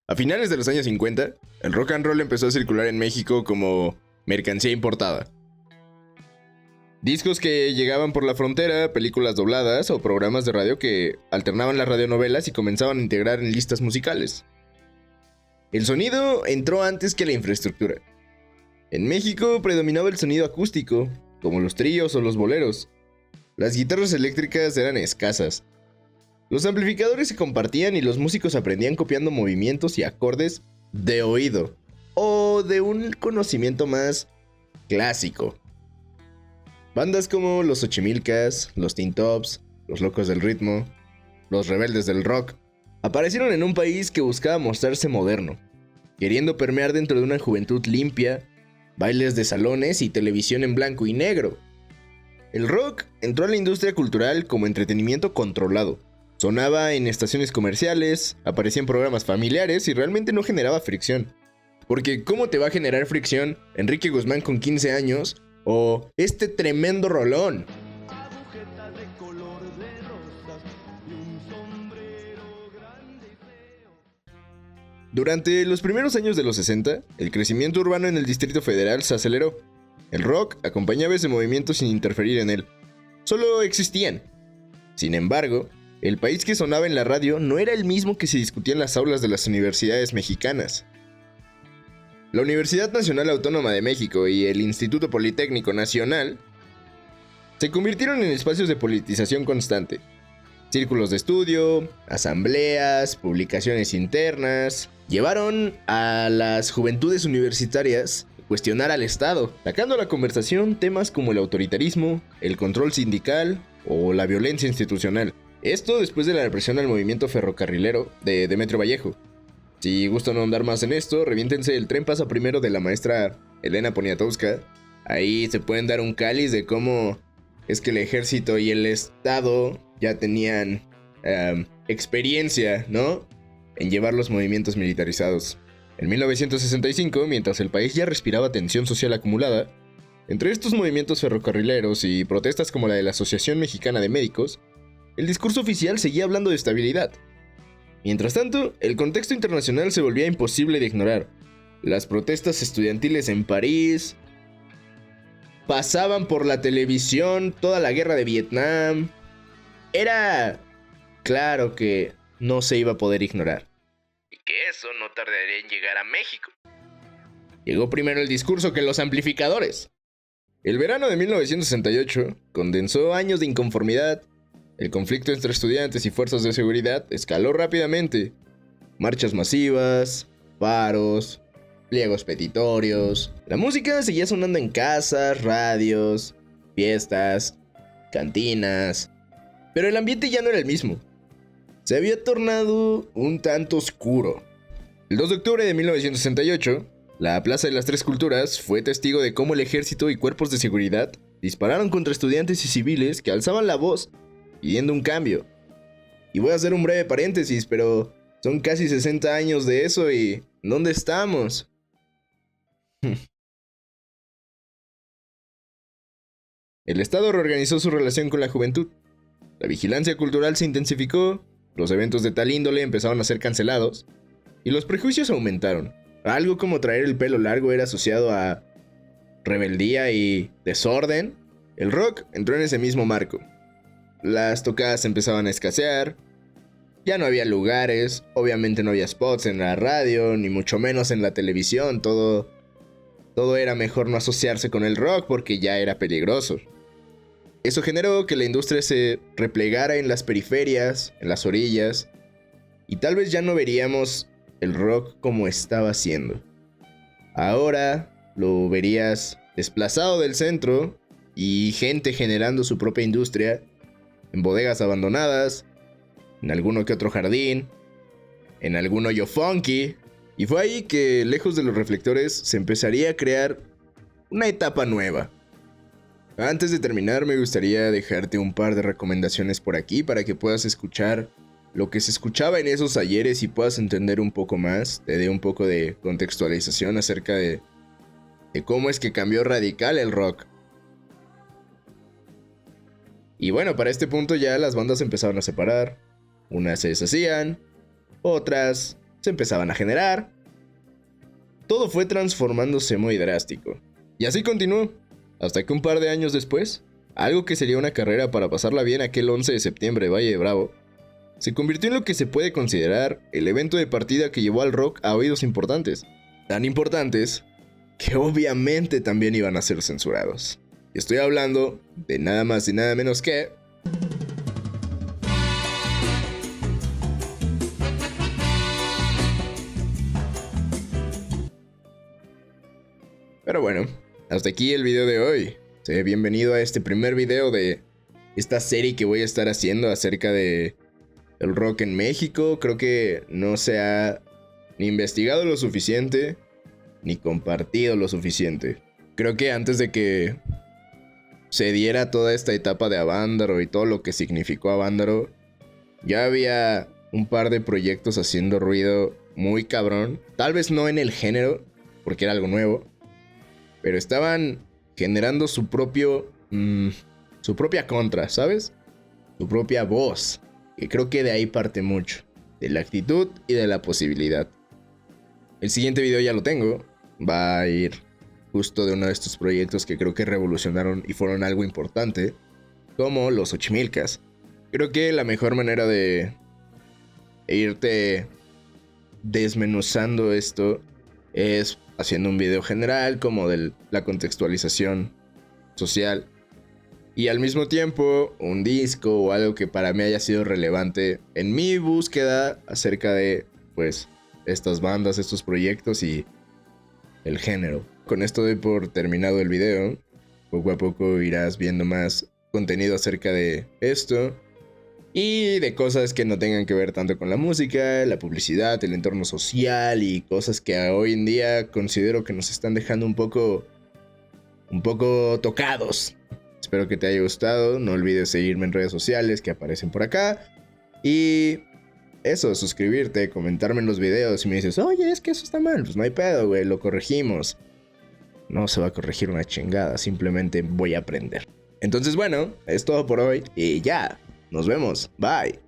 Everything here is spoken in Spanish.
A finales de los años 50, el rock and roll empezó a circular en México como mercancía importada. Discos que llegaban por la frontera, películas dobladas o programas de radio que alternaban las radionovelas y comenzaban a integrar en listas musicales. El sonido entró antes que la infraestructura. En México predominaba el sonido acústico, como los tríos o los boleros. Las guitarras eléctricas eran escasas. Los amplificadores se compartían y los músicos aprendían copiando movimientos y acordes de oído, o de un conocimiento más clásico. Bandas como los Xochimilcas, los Teen Tops, los Locos del Ritmo, los Rebeldes del Rock, aparecieron en un país que buscaba mostrarse moderno, queriendo permear dentro de una juventud limpia, bailes de salones y televisión en blanco y negro. El rock entró a la industria cultural como entretenimiento controlado. Sonaba en estaciones comerciales, aparecía en programas familiares y realmente no generaba fricción. Porque ¿cómo te va a generar fricción Enrique Guzmán con 15 años o este tremendo rolón? Durante los primeros años de los 60, el crecimiento urbano en el Distrito Federal se aceleró. El rock acompañaba ese movimiento sin interferir en él. Solo existían. Sin embargo, el país que sonaba en la radio no era el mismo que se discutía en las aulas de las universidades mexicanas. La Universidad Nacional Autónoma de México y el Instituto Politécnico Nacional se convirtieron en espacios de politización constante. Círculos de estudio, asambleas, publicaciones internas, llevaron a las juventudes universitarias a cuestionar al Estado, sacando a la conversación temas como el autoritarismo, el control sindical o la violencia institucional. Esto después de la represión al movimiento ferrocarrilero de Demetrio Vallejo. Si gustan ahondar más en esto, reviéntense El tren pasa primero de la maestra Elena Poniatowska. Ahí se pueden dar un cáliz de cómo es que el ejército y el Estado ya tenían experiencia, ¿no?, en llevar los movimientos militarizados. En 1965, mientras el país ya respiraba tensión social acumulada, entre estos movimientos ferrocarrileros y protestas como la de la Asociación Mexicana de Médicos, el discurso oficial seguía hablando de estabilidad. Mientras tanto, el contexto internacional se volvía imposible de ignorar. Las protestas estudiantiles en París, pasaban por la televisión toda la guerra de Vietnam. Era claro que no se iba a poder ignorar. Y que eso no tardaría en llegar a México. Llegó primero el discurso que los amplificadores. El verano de 1968 condensó años de inconformidad. El conflicto entre estudiantes y fuerzas de seguridad escaló rápidamente. Marchas masivas, paros, pliegos petitorios. La música seguía sonando en casas, radios, fiestas, cantinas. Pero el ambiente ya no era el mismo. Se había tornado un tanto oscuro. El 2 de octubre de 1968, la Plaza de las Tres Culturas fue testigo de cómo el ejército y cuerpos de seguridad dispararon contra estudiantes y civiles que alzaban la voz pidiendo un cambio. Y voy a hacer un breve paréntesis, pero son casi 60 años de eso y ¿dónde estamos? El Estado reorganizó su relación con la juventud. La vigilancia cultural se intensificó, los eventos de tal índole empezaron a ser cancelados y los prejuicios aumentaron. Algo como traer el pelo largo era asociado a rebeldía y desorden. El rock entró en ese mismo marco. Las tocadas empezaban a escasear, ya no había lugares, obviamente no había spots en la radio, ni mucho menos en la televisión, todo era mejor no asociarse con el rock porque ya era peligroso. Eso generó que la industria se replegara en las periferias, en las orillas, y tal vez ya no veríamos el rock como estaba siendo. Ahora lo verías desplazado del centro y gente generando su propia industria en bodegas abandonadas, en alguno que otro jardín, en algún hoyo funky. Y fue ahí que, lejos de los reflectores, se empezaría a crear una etapa nueva. Antes de terminar, me gustaría dejarte un par de recomendaciones por aquí para que puedas escuchar lo que se escuchaba en esos ayeres y puedas entender un poco más, te dé un poco de contextualización acerca de cómo es que cambió radical el rock. Y bueno, para este punto ya las bandas empezaron a separar. Unas se deshacían, otras se empezaban a generar. Todo fue transformándose muy drástico. Y así continuó, hasta que un par de años después, algo que sería una carrera para pasarla bien aquel 11 de septiembre de Valle de Bravo, se convirtió en lo que se puede considerar el evento de partida que llevó al rock a oídos importantes. Tan importantes que obviamente también iban a ser censurados. Y estoy hablando de nada más y nada menos que... Pero bueno, hasta aquí el video de hoy. Bienvenido a este primer video de esta serie que voy a estar haciendo acerca de el rock en México. Creo que no se ha ni investigado lo suficiente, ni compartido lo suficiente. Creo que antes de que se diera toda esta etapa de Avándaro y todo lo que significó Avándaro, ya había un par de proyectos haciendo ruido muy cabrón. Tal vez no en el género, porque era algo nuevo, pero estaban generando su propia contra, ¿sabes? Su propia voz. Que creo que de ahí parte mucho, de la actitud y de la posibilidad. El siguiente video ya lo tengo. Va a ir justo de uno de estos proyectos que creo que revolucionaron y fueron algo importante, como los Xochimilcas. Creo que la mejor manera de irte desmenuzando esto es haciendo un video general, como de la contextualización social, y al mismo tiempo un disco o algo que para mí haya sido relevante en mi búsqueda acerca de, pues, estas bandas, estos proyectos y el género. Con esto doy por terminado el video. Poco a poco irás viendo más contenido acerca de esto y de cosas que no tengan que ver tanto con la música, la publicidad, el entorno social y cosas que hoy en día considero que nos están dejando un poco tocados. Espero que te haya gustado. No olvides seguirme en redes sociales que aparecen por acá. Y eso, suscribirte, comentarme en los videos. Si me dices, oye, es que eso está mal, pues no hay pedo, güey, lo corregimos. No se va a corregir una chingada, simplemente voy a aprender. Entonces, bueno, es todo por hoy y ya. Nos vemos. Bye.